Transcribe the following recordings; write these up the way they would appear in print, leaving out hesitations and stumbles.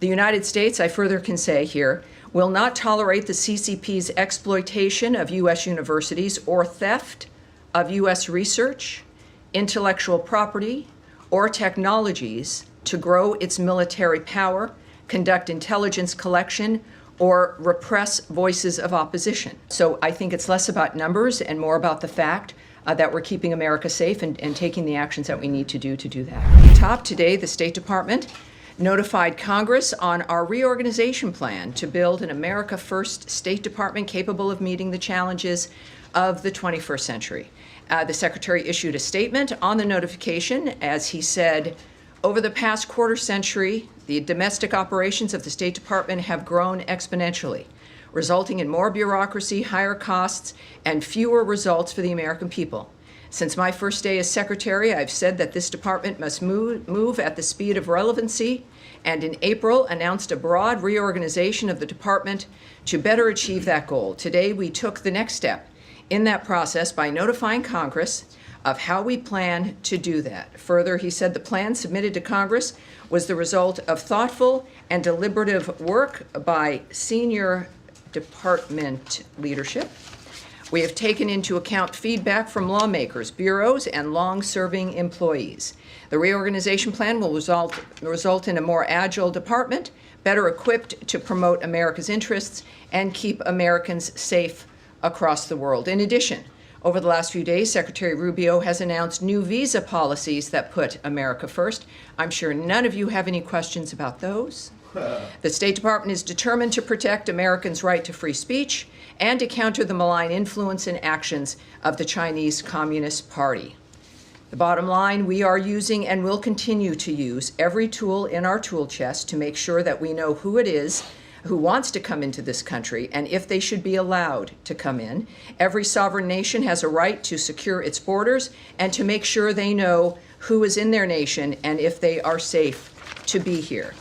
The United States, I further can say here, will not tolerate the CCP's exploitation of U.S. universities or theft of U.S. research, intellectual property, or technologies to grow its military power, conduct intelligence collection, or repress voices of opposition. So I think it's less about numbers and more about the fact that we're keeping America safe and taking the actions that we need to do that. Top today, the State Department notified Congress on our reorganization plan to build an America First State Department capable of meeting the challenges of the 21st century. The Secretary issued a statement on the notification as he said, over the past quarter century, the domestic operations of the State Department have grown exponentially, resulting in more bureaucracy, higher costs, and fewer results for the American people. Since my first day as Secretary, I've said that this department must move at the speed of relevancy, and in April announced a broad reorganization of the department to better achieve that goal. Today, we took the next step in that process by notifying Congress of how we plan to do that. Further, he said the plan submitted to Congress was the result of thoughtful and deliberative work by senior department leadership. We have taken into account feedback from lawmakers, bureaus, and long-serving employees. The reorganization plan will result in a more agile department, better equipped to promote America's interests and keep Americans safe across the world. In addition, over the last few days, Secretary Rubio has announced new visa policies that put America first. I'm sure none of you have any questions about those. The State Department is determined to protect Americans' right to free speech and to counter the malign influence and actions of the Chinese Communist Party. The bottom line, we are using and will continue to use every tool in our tool chest to make sure that we know who it is who wants to come into this country and if they should be allowed to come in. Every sovereign nation has a right to secure its borders and to make sure they know who is in their nation and if they are safe to be here.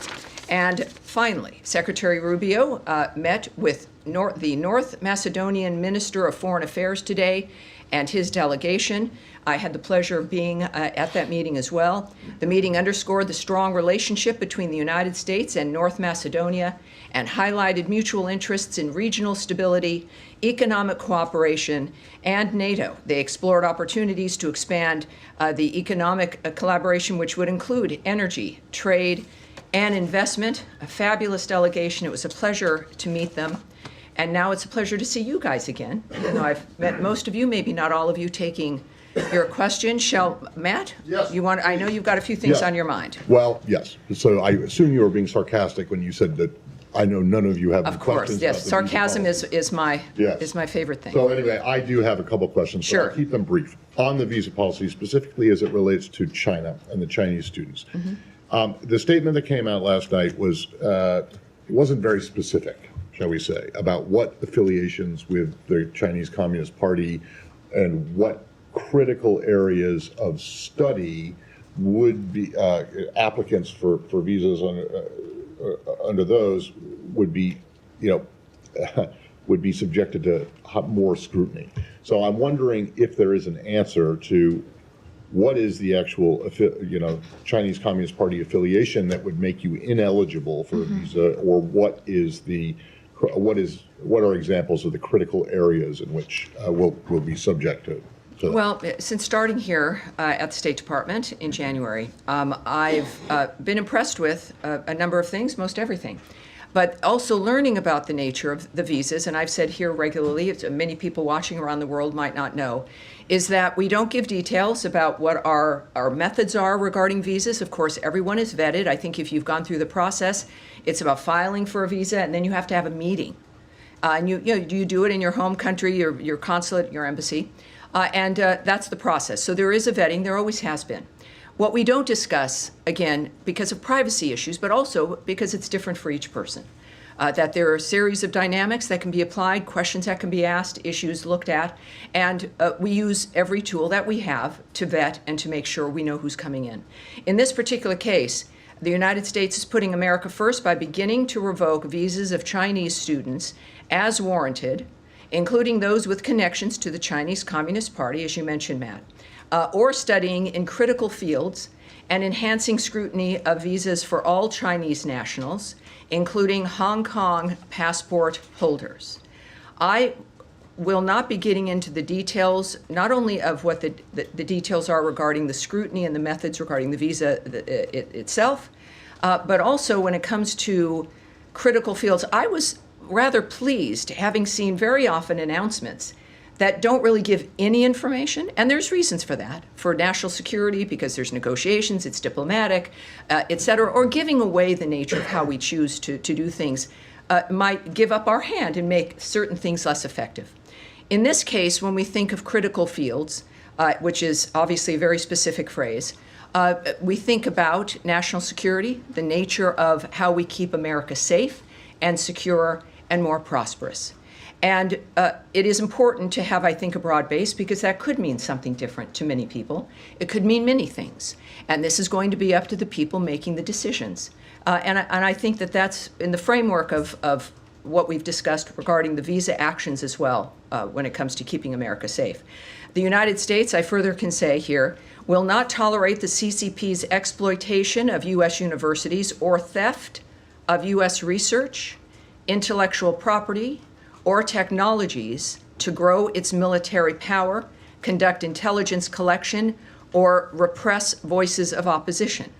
And finally, Secretary Rubio met with the North Macedonian Minister of Foreign Affairs today and his delegation. I had the pleasure of being at that meeting as well. The meeting underscored the strong relationship between the United States and North Macedonia and highlighted mutual interests in regional stability, economic cooperation, and NATO. They explored opportunities to expand the economic collaboration, which would include energy, trade, and investment. A fabulous delegation. It was a pleasure to meet them. And now it's a pleasure to see you guys again. Even though I've met most of you, maybe not all of you, taking your questions. Matt? Yes. I know you've got a few things on your mind. Well, yes. So I assume you were being sarcastic when you said that I know none of you have any questions. Of course, yes. Sarcasm is my favorite thing. So anyway, I do have a couple questions. Sure. So I'll keep them brief. On the visa policy, specifically as it relates to China and the Chinese students. Mm-hmm. The statement that came out last night was, it wasn't very specific, shall we say, about what affiliations with the Chinese Communist Party and what critical areas of study would be applicants for visas under those would be, would be subjected to more scrutiny. So I'm wondering if there is an answer to what is the actual, Chinese Communist Party affiliation that would make you ineligible for a visa, or what are examples of the critical areas in which we'll be subject to? Well, since starting here at the State Department in January, I've been impressed with a number of things, most everything, but also learning about the nature of the visas. And I've said here regularly, many people watching around the world might not know, is that we don't give details about what our methods are regarding visas. Of course, everyone is vetted. I think if you've gone through the process, it's about filing for a visa, and then you have to have a meeting. And you do it in your home country, your consulate, your embassy. And that's the process. So there is a vetting, there always has been. What we don't discuss, again, because of privacy issues, but also because it's different for each person, that there are a series of dynamics that can be applied, questions that can be asked, issues looked at, and we use every tool that we have to vet and to make sure we know who's coming in. In this particular case, the United States is putting America first by beginning to revoke visas of Chinese students as warranted, including those with connections to the Chinese Communist Party, as you mentioned, Matt, or studying in critical fields and enhancing scrutiny of visas for all Chinese nationals, including Hong Kong passport holders. I will not be getting into the details, not only of what the details are regarding the scrutiny and the methods regarding the visa itself, but also when it comes to critical fields. I was rather pleased, having seen very often announcements that don't really give any information, and there's reasons for that, for national security, because there's negotiations, it's diplomatic, et cetera, or giving away the nature of how we choose to do things might give up our hand and make certain things less effective. In this case, when we think of critical fields, which is obviously a very specific phrase, we think about national security, the nature of how we keep America safe and secure and more prosperous. And it is important to have, I think, a broad base, because that could mean something different to many people. It could mean many things. And this is going to be up to the people making the decisions. And I think that that's in the framework of what we've discussed regarding the visa actions as well, when it comes to keeping America safe. The United States, I further can say here, will not tolerate the CCP's exploitation of U.S. universities or theft of U.S. research, intellectual property, or technologies to grow its military power, conduct intelligence collection, or repress voices of opposition.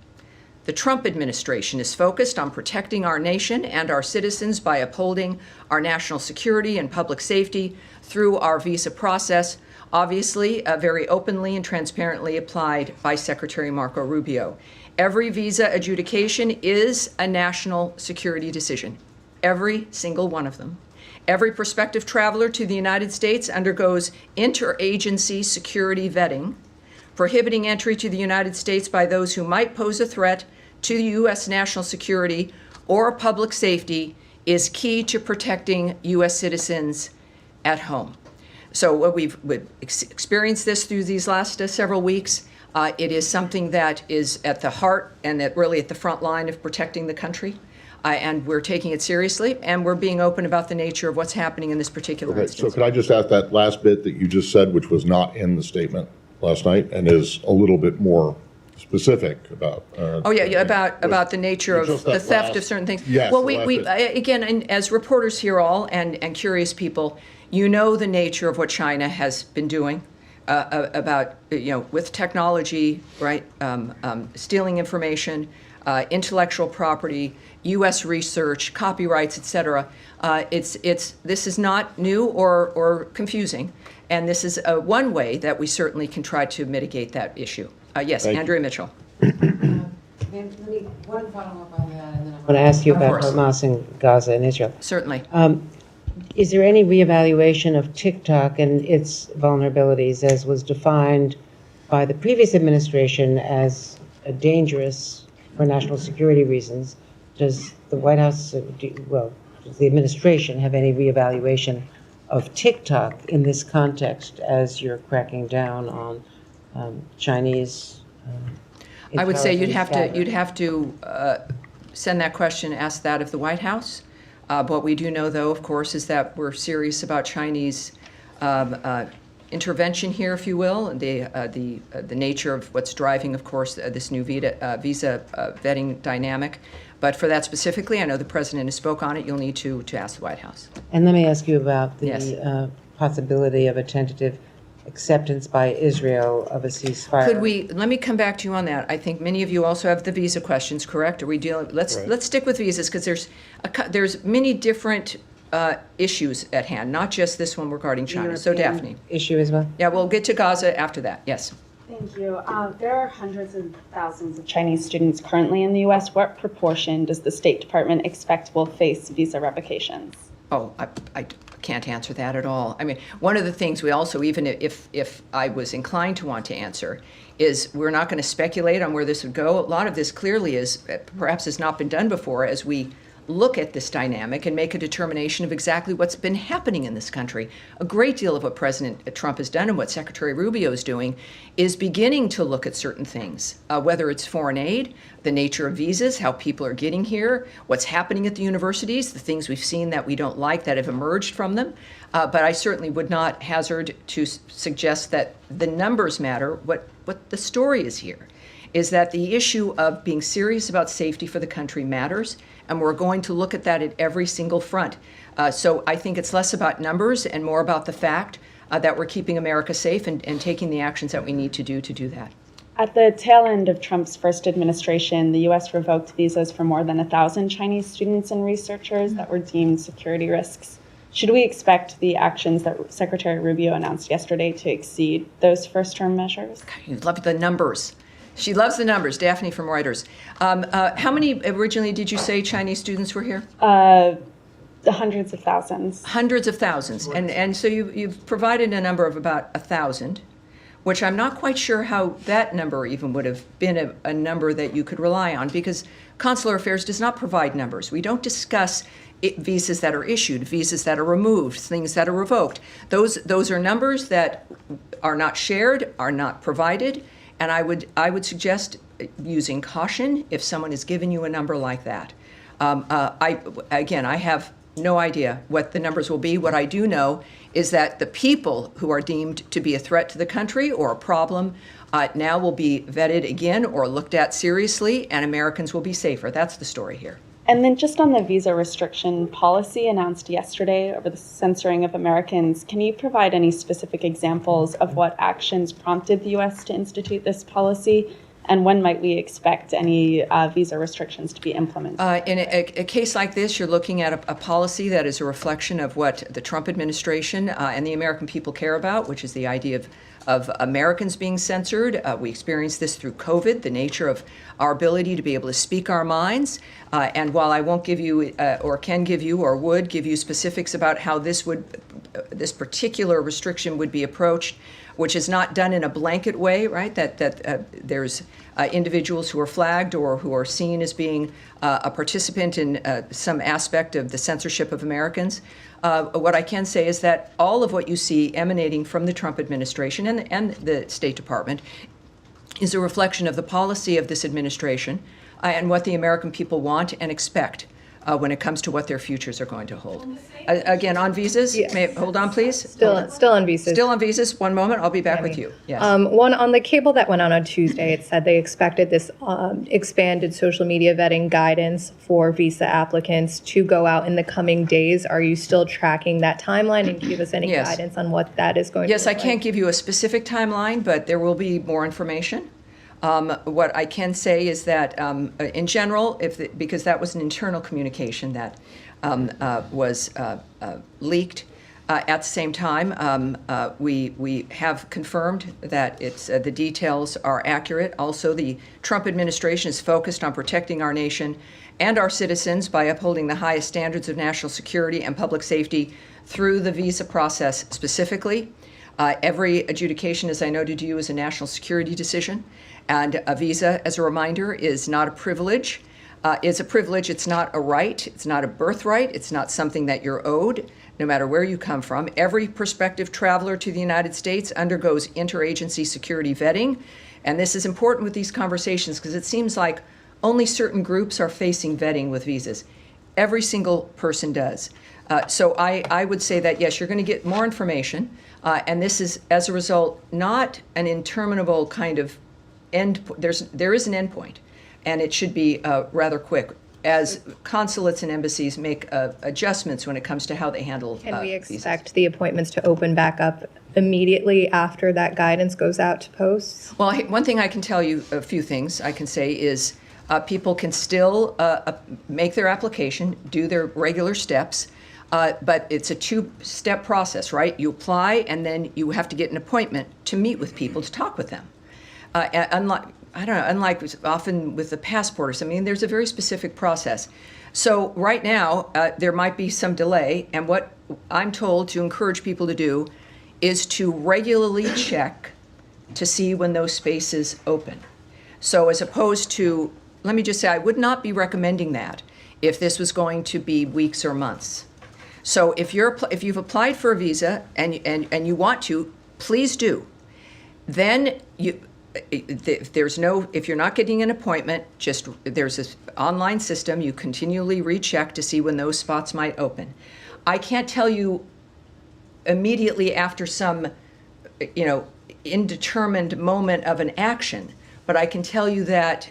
The Trump administration is focused on protecting our nation and our citizens by upholding our national security and public safety through our visa process, obviously very openly and transparently applied by Secretary Marco Rubio. Every visa adjudication is a national security decision, every single one of them. Every prospective traveler to the United States undergoes interagency security vetting. Prohibiting entry to the United States by those who might pose a threat to U.S. national security or public safety is key to protecting U.S. citizens at home. So we've experienced this through these last several weeks. It is something that is at the heart and really at the front line of protecting the country. And we're taking it seriously, and we're being open about the nature of what's happening in this particular Okay, instance. so could I just ask that last bit that you just said, which was not in the statement last night, and is a little bit more specific about? About the nature of Just the that theft last- of certain things. Yes, Well, the last bit. again, and as reporters here all, and curious people, you know the nature of what China has been doing about, with technology, right? Stealing information, intellectual property, U.S. research, copyrights, et cetera. This is not new or confusing, and this is one way that we certainly can try to mitigate that issue. Yes, Thank you. Andrea Mitchell. One follow-up on that, and then I want to ask you Of about course. Hamas and Gaza and Israel. Certainly. Is there any reevaluation of TikTok and its vulnerabilities as was defined by the previous administration as dangerous for national security reasons? Does the White House, does the administration have any reevaluation of TikTok in this context as you're cracking down on Chinese I would say you'd intelligence have to send that question, ask that of the White House. What we do know, though, of course, is that we're serious about Chinese intervention here, if you will, and the nature of what's driving, of course, this new visa vetting dynamic. But for that specifically, I know the president has spoke on it. You'll need to ask the White House. And let me ask you about the Yes. possibility of a tentative acceptance by Israel of a ceasefire. Let me come back to you on that. I think many of you also have the visa questions, correct? Are we dealing, let's stick with visas, because there's many different issues at hand, not just this one regarding China. So European Daphne. issue as well? Yeah, we'll get to Gaza after that, yes. Thank you. There are hundreds of thousands of Chinese students currently in the U.S. What proportion does the State Department expect will face visa revocations? Oh, I can't answer that at all. I mean, one of the things we also, even if I was inclined to want to answer, is we're not going to speculate on where this would go. A lot of this clearly perhaps has not been done before as we look at this dynamic and make a determination of exactly what's been happening in this country. A great deal of what President Trump has done and what Secretary Rubio is doing is beginning to look at certain things, whether it's foreign aid, the nature of visas, how people are getting here, what's happening at the universities, the things we've seen that we don't like that have emerged from them. But I certainly would not hazard to suggest that the numbers matter. What the story is here. is that the issue of being serious about safety for the country matters, and we're going to look at that at every single front. So I think it's less about numbers and more about the fact that we're keeping America safe and taking the actions that we need to do that. At the tail end of Trump's first administration, the U.S. revoked visas for more than 1,000 Chinese students and researchers that were deemed security risks. Should we expect the actions that Secretary Rubio announced yesterday to exceed those first-term measures? You love the numbers. She loves the numbers, Daphne from Reuters. How many originally did you say Chinese students were here? The hundreds of thousands. Hundreds of thousands. And so you've provided a number of about 1,000, which I'm not quite sure how that number even would have been a number that you could rely on, because Consular Affairs does not provide numbers. We don't discuss visas that are issued, visas that are removed, things that are revoked. Those are numbers that are not shared, are not provided, and I would suggest using caution if someone has given you a number like that. I have no idea what the numbers will be. What I do know is that the people who are deemed to be a threat to the country or a problem now will be vetted again or looked at seriously, and Americans will be safer. That's the story here. And then just on the visa restriction policy announced yesterday over the censoring of Americans, can you provide any specific examples of what actions prompted the U.S. to institute this policy? And when might we expect any visa restrictions to be implemented? In a case like this, you're looking at a policy that is a reflection of what the Trump administration and the American people care about, which is the idea of Americans being censored. We experienced this through COVID, the nature of our ability to be able to speak our minds. And while I won't give you, or can give you, or would give you specifics about how this particular restriction would be approached, which is not done in a blanket way, right? That there's individuals who are flagged or who are seen as being a participant in some aspect of the censorship of Americans. What I can say is that all of what you see emanating from the Trump administration and the State Department is a reflection of the policy of this administration and what the American people want and expect when it comes to what their futures are going to hold. Again, on visas, Yes. Hold on, please. Still on visas. Still on visas. One moment, I'll be back with you. Yes. One on the cable that went on Tuesday, it said they expected this expanded social media vetting guidance for visa applicants to go out in the coming days. Are you still tracking that timeline, and give us any Yes. guidance on what that is going to Yes, look I can't like? give you a specific timeline, but there will be more information. What I can say is that, in general, because that was an internal communication that was leaked, at the same time, we have confirmed that the details are accurate. Also, the Trump administration is focused on protecting our nation and our citizens by upholding the highest standards of national security and public safety through the visa process specifically. Every adjudication, as I noted to you, is a national security decision. And a visa, as a reminder, is not a privilege. It's a privilege. It's not a right. It's not a birthright. It's not something that you're owed, no matter where you come from. Every prospective traveler to the United States undergoes interagency security vetting. And this is important with these conversations because it seems like only certain groups are facing vetting with visas. Every single person does. So I would say that, yes, you're going to get more information. And this is, as a result, not an interminable kind of end. There is an end point, and it should be rather quick as consulates and embassies make adjustments when it comes to how they handle Can we visas. expect the appointments to open back up immediately after that guidance goes out to posts? Well, one thing I can tell you, a few things I can say is people can still make their application, do their regular steps, but it's a two-step process, right? You apply, and then you have to get an appointment to meet with people, to talk with them. Unlike often with the passport or something, there's a very specific process. So right now, there might be some delay, and what I'm told to encourage people to do is to regularly check to see when those spaces open. So as opposed to, let me just say, I would not be recommending that if this was going to be weeks or months. So if you've applied for a visa and you want to, please do. Then if you're not getting an appointment, there's this online system. You continually recheck to see when those spots might open. I can't tell you immediately after some, indetermined moment of an action, but I can tell you that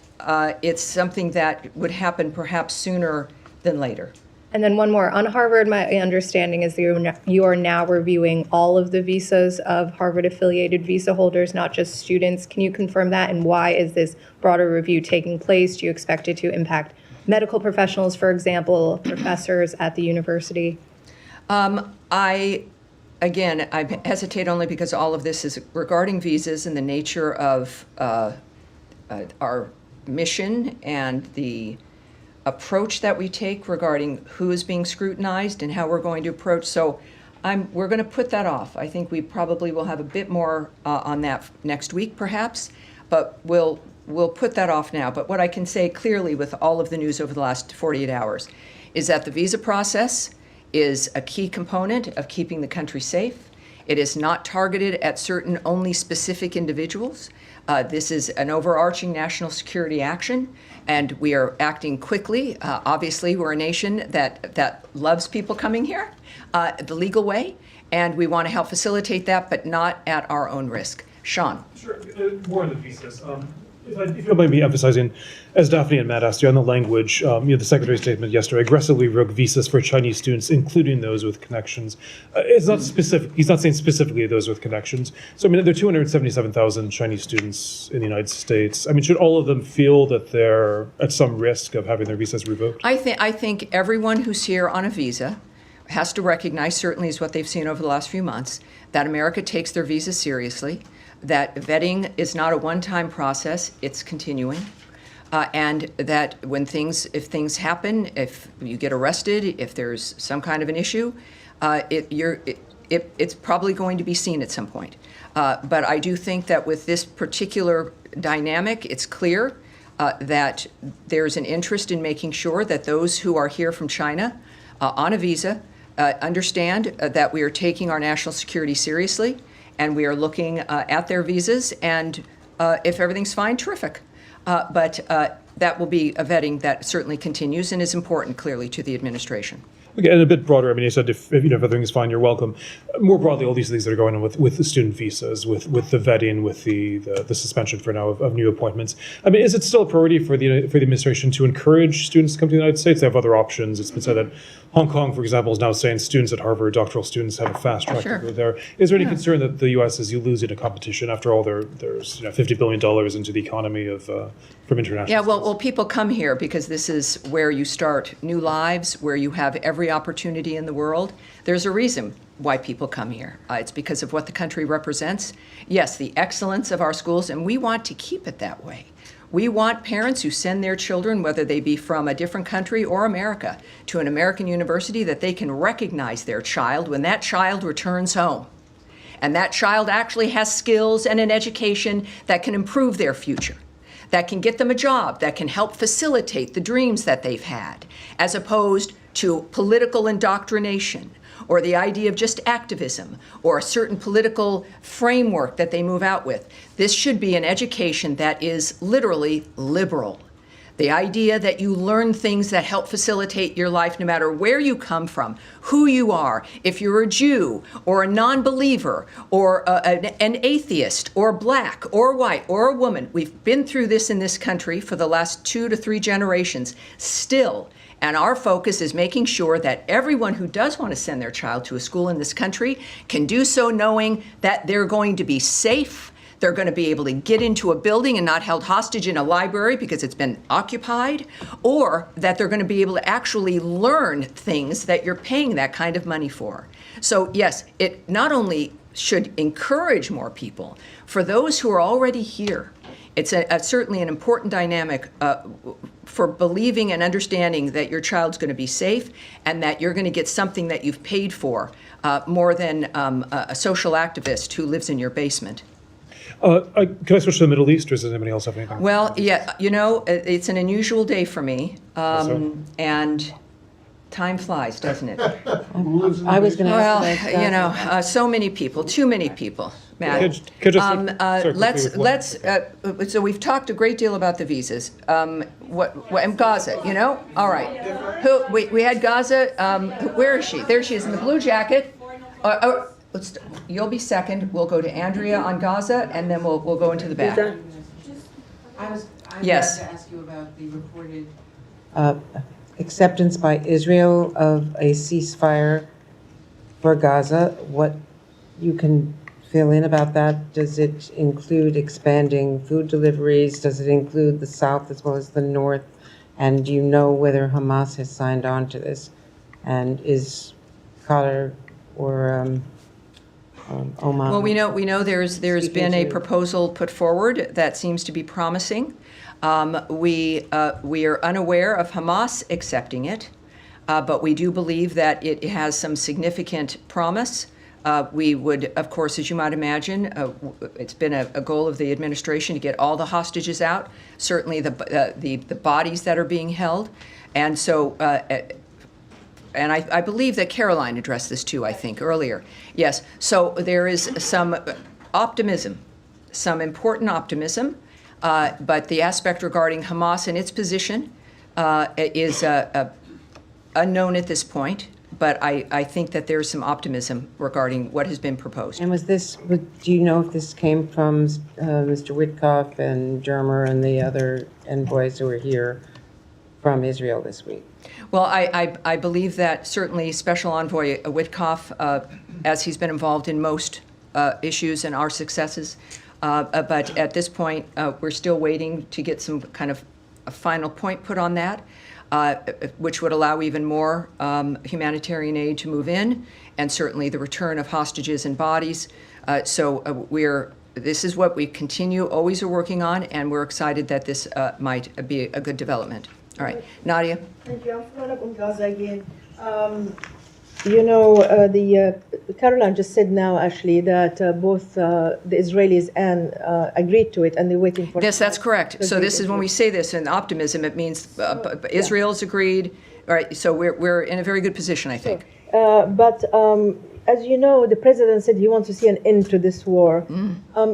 it's something that would happen perhaps sooner than later. And then one more. On Harvard, my understanding is you are now reviewing all of the visas of Harvard-affiliated visa holders, not just students. Can you confirm that? And why is this broader review taking place? Do you expect it to impact medical professionals, for example, professors at the university? I hesitate only because all of this is regarding visas and the nature of our mission and the approach that we take regarding who is being scrutinized and how we're going to approach. So we're going to put that off. I think we probably will have a bit more on that next week, perhaps, but we'll put that off now. But what I can say clearly with all of the news over the last 48 hours is that the visa process is a key component of keeping the country safe. It is not targeted at certain only specific individuals. This is an overarching national security action, and we are acting quickly. Obviously, we're a nation that loves people coming here the legal way, and we want to help facilitate that, but not at our own risk. Sean. Sure. More on the visas. If you don't mind me emphasizing, as Daphne and Matt asked you, on the language, the Secretary's statement yesterday, aggressively revoke visas for Chinese students, including those with connections. It's not specific. He's not saying specifically those with connections. So, I mean, there are 277,000 Chinese students in the United States. I mean, should all of them feel that they're at some risk of having their visas revoked? I think everyone who's here on a visa has to recognize, certainly is what they've seen over the last few months, that America takes their visas seriously, that vetting is not a one-time process, it's continuing, and that if things happen, if you get arrested, if there's some kind of an issue, it's probably going to be seen at some point. But I do think that with this particular dynamic, it's clear that there's an interest in making sure that those who are here from China on a visa understand that we are taking our national security seriously, and we are looking at their visas, and if everything's fine, terrific. But that will be a vetting that certainly continues and is important, clearly, to the administration. Okay, and a bit broader, I mean, you said if everything is fine, you're welcome. More broadly, all these things that are going on with the student visas, with the vetting, with the suspension for now of new appointments. I mean, is it still a priority for the administration to encourage students to come to the United States? They have other options. It's been said that Hong Kong, for example, is now saying students at Harvard, doctoral students, have a fast track to go there. Is there any concern that the U.S. is losing a competition? After all, there's $50 billion into the economy from international. Yeah, well, people come here because this is where you start new lives, where you have every opportunity in the world. There's a reason why people come here. It's because of what the country represents. Yes, the excellence of our schools, and we want to keep it that way. We want parents who send their children, whether they be from a different country or America, to an American university, that they can recognize their child when that child returns home. And that child actually has skills and an education that can improve their future, that can get them a job, that can help facilitate the dreams that they've had, as opposed to political indoctrination or the idea of just activism or a certain political framework that they move out with. This should be an education that is literally liberal. The idea that you learn things that help facilitate your life no matter where you come from, who you are, if you're a Jew or a non-believer or an atheist or black or white or a woman. We've been through this in this country for the last 2 to 3 generations still. And our focus is making sure that everyone who does want to send their child to a school in this country can do so knowing that they're going to be safe. They're going to be able to get into a building and not held hostage in a library because it's been occupied, or that they're going to be able to actually learn things that you're paying that kind of money for. So yes, it not only should encourage more people, for those who are already here, it's certainly an important dynamic for believing and understanding that your child's going to be safe and that you're going to get something that you've paid for more than a social activist who lives in your basement. Can I switch to the Middle East, or does anybody else have anything? Well, yeah, it's an unusual day for me, and time flies, doesn't it? I was going to ask about that. So many people, too many people. Matt, so we've talked a great deal about the visas. And Gaza, all right. We had Gaza. Where is she? There she is in the blue jacket. You'll be second. We'll go to Andrea on Gaza, and then we'll go into the back. I Yes. wanted to ask you about the reported acceptance by Israel of a ceasefire for Gaza. What you can fill in about that? Does it include expanding food deliveries? Does it include the south as well as the north? And do you know whether Hamas has signed on to this? And is Qatar or Oman? Well, we know there's been a proposal put forward that seems to be promising. We are unaware of Hamas accepting it, but we do believe that it has some significant promise. We would, of course, as you might imagine, it's been a goal of the administration to get all the hostages out, certainly the bodies that are being held. And so, and I believe that Caroline addressed this too, I think, earlier. Yes, so there is some optimism, some important optimism, but the aspect regarding Hamas and its position is unknown at this point. But I think that there's some optimism regarding what has been proposed. And do you know if this came from Mr. Witkoff and Germer and the other envoys who were here from Israel this week? Well, I believe that certainly Special Envoy Witkoff, as he's been involved in most issues and our successes, but at this point, we're still waiting to get some kind of a final point put on that. Which would allow even more humanitarian aid to move in, and certainly the return of hostages and bodies. This is what we always are working on, and we're excited that this might be a good development. All right, Nadia. Thank you. I'm following up on Gaza again. Caroline just said now actually that both the Israelis and agreed to it, and they're waiting for. Yes, that's correct. So this is when we say this in optimism, it means Israel's agreed. All right, so we're in a very good position, I think. But as you know, the president said he wants to see an end to this war.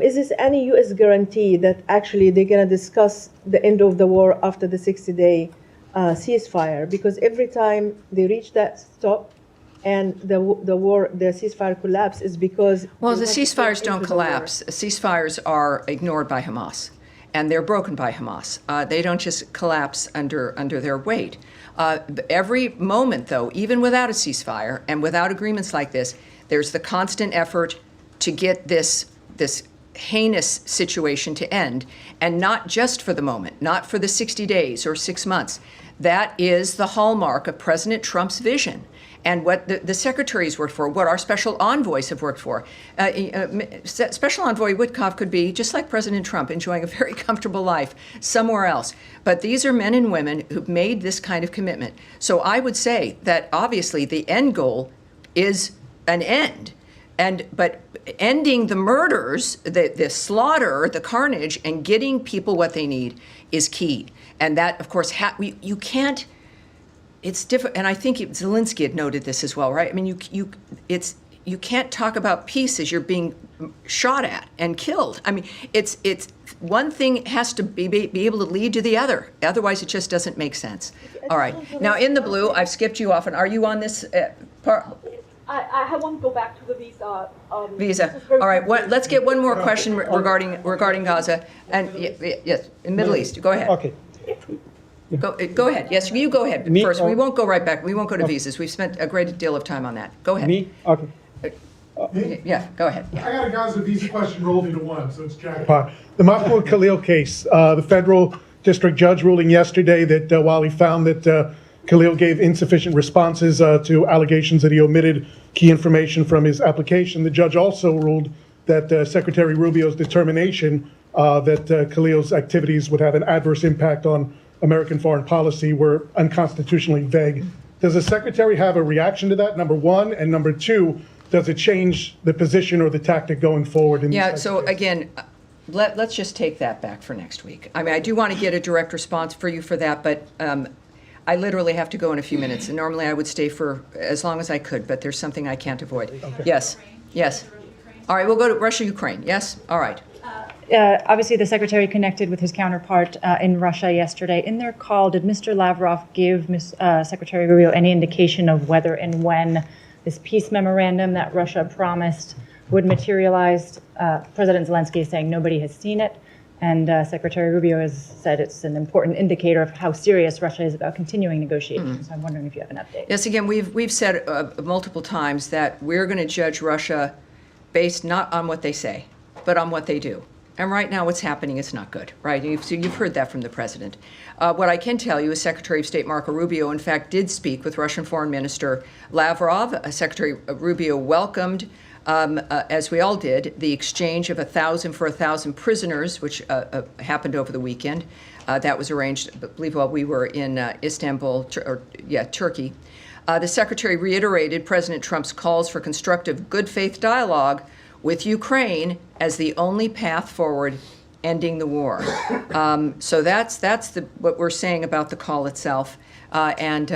Is this any U.S. guarantee that actually they're going to discuss the end of the war after the 60-day ceasefire? Because every time they reach that stop, and the ceasefire collapse is because. Well, the ceasefires don't collapse. Ceasefires are ignored by Hamas, and they're broken by Hamas. They don't just collapse under their weight. Every moment, though, even without a ceasefire and without agreements like this, there's the constant effort to get this heinous situation to end, and not just for the moment, not for the 60 days or 6 months. That is the hallmark of President Trump's vision. And what the secretaries worked for, what our special envoys have worked for. Special Envoy Witkoff could be, just like President Trump, enjoying a very comfortable life somewhere else. But these are men and women who've made this kind of commitment. So I would say that obviously the end goal is an end. But ending the murders, the slaughter, the carnage, and getting people what they need is key. And that, of course, you can't. It's different, and I think Zelensky had noted this as well, right? I mean, you can't talk about peace as you're being shot at and killed. I mean, it's one thing has to be able to lead to the other. Otherwise, it just doesn't make sense. All right. Now, in the blue, I've skipped you off, and are you on this part? I want to go back to the visa. Visa. All right. Let's get one more question regarding Gaza and yes, in Middle East. Go ahead. Okay. Go ahead. Yes, you go ahead first. We won't go right back. We won't go to visas. We've spent a great deal of time on that. Go ahead. Me? Okay. Yeah, go ahead. Yeah. I got a Gaza visa question rolled into one, so it's Jack. The Mahmoud Khalil case, the federal district judge ruling yesterday that while he found that Khalil gave insufficient responses to allegations that he omitted key information from his application, the judge also ruled that Secretary Rubio's determination that Khalil's activities would have an adverse impact on American foreign policy were unconstitutionally vague. Does the secretary have a reaction to that, number one? And number two, does it change the position or the tactic going forward? Yeah, so again, let's just take that back for next week. I mean, I do want to get a direct response for you for that, but I literally have to go in a few minutes. And normally I would stay for as long as I could, but there's something I can't avoid. Okay. Yes, yes. All right, we'll go to Russia, Ukraine. Yes, all right. Obviously, the secretary connected with his counterpart in Russia yesterday. In their call, did Mr. Lavrov give Secretary Rubio any indication of whether and when this peace memorandum that Russia promised would materialize? President Zelensky is saying nobody has seen it. And Secretary Rubio has said it's an important indicator of how serious Russia is about continuing negotiations. So I'm wondering if you have an update. Yes, again, we've said multiple times that we're going to judge Russia based not on what they say, but on what they do. And right now what's happening is not good, right? You've heard that from the president. What I can tell you is Secretary of State Marco Rubio, in fact, did speak with Russian Foreign Minister Lavrov. Secretary Rubio welcomed, as we all did, the exchange of 1,000 for 1,000 prisoners, which happened over the weekend. That was arranged, I believe, while we were in Istanbul, Turkey. The secretary reiterated President Trump's calls for constructive good faith dialogue with Ukraine as the only path forward ending the war. So that's what we're saying about the call itself, and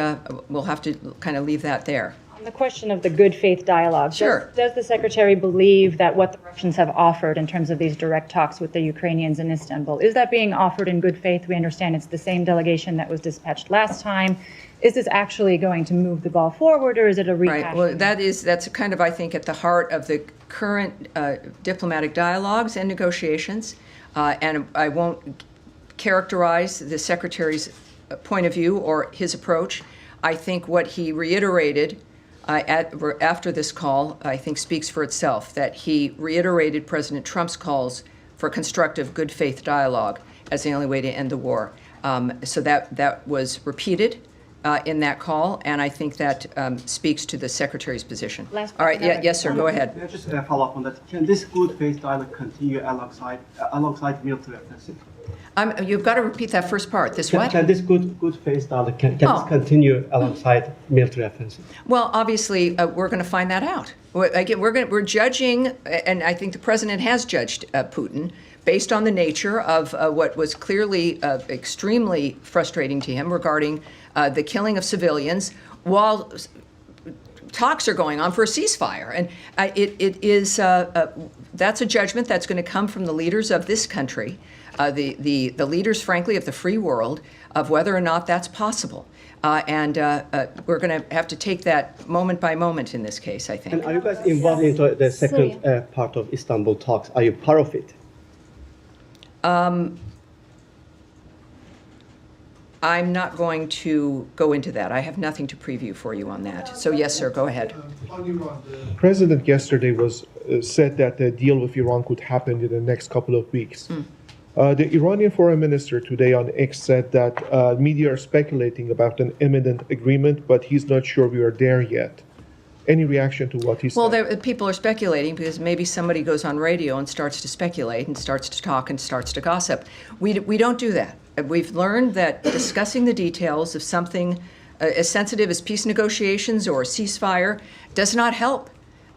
we'll have to kind of leave that there. On the question of the good faith dialogue, Sure. does the Secretary believe that what the Russians have offered in terms of these direct talks with the Ukrainians in Istanbul, is that being offered in good faith? We understand it's the same delegation that was dispatched last time. Is this actually going to move the ball forward, or is it a rehash? Right. Well, that's kind of, I think, at the heart of the current diplomatic dialogues and negotiations. And I won't characterize the Secretary's point of view or his approach. I think what he reiterated after this call, I think, speaks for itself, that he reiterated President Trump's calls for constructive good faith dialogue as the only way to end the war. So that was repeated in that call, and I think that speaks to the Secretary's position. Last All right, question. yes, sir, go ahead. Can I just follow up on that? Can this good faith dialogue continue alongside military offensive? You've got to repeat that first part. This what? Can this good faith dialogue can this continue alongside military offensive? Well, obviously, we're going to find that out. Again, we're judging, and I think the president has judged Putin based on the nature of what was clearly extremely frustrating to him regarding the killing of civilians while talks are going on for a ceasefire. And that's a judgment that's going to come from the leaders of this country, the leaders, frankly, of the free world, of whether or not that's possible. And we're going to have to take that moment by moment in this case, I think. And are you guys involved into the second part of Istanbul talks? Are you part of it? I'm not going to go into that. I have nothing to preview for you on that. So yes, sir, go ahead. The president yesterday said that the deal with Iran could happen in the next couple of weeks. The Iranian foreign minister today on X said that media are speculating about an imminent agreement, but he's not sure we are there yet. Any reaction to what he said? Well, people are speculating because maybe somebody goes on radio and starts to speculate and starts to talk and starts to gossip. We don't do that. We've learned that discussing the details of something as sensitive as peace negotiations or a ceasefire does not help.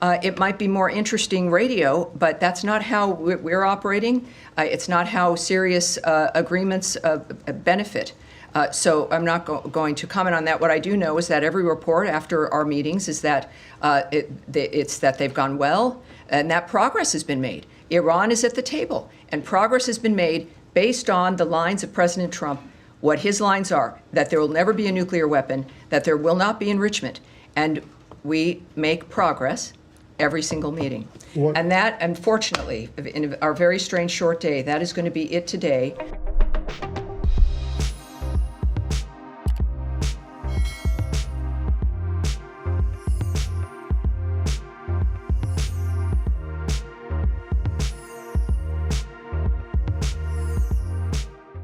It might be more interesting radio, but that's not how we're operating. It's not how serious agreements benefit. So I'm not going to comment on that. What I do know is that every report after our meetings is that it's that they've gone well and that progress has been made. Iran is at the table, and progress has been made based on the lines of President Trump, what his lines are, that there will never be a nuclear weapon, that there will not be enrichment. And we make progress every single meeting. And that, unfortunately, in our very strange short day, that is going to be it today.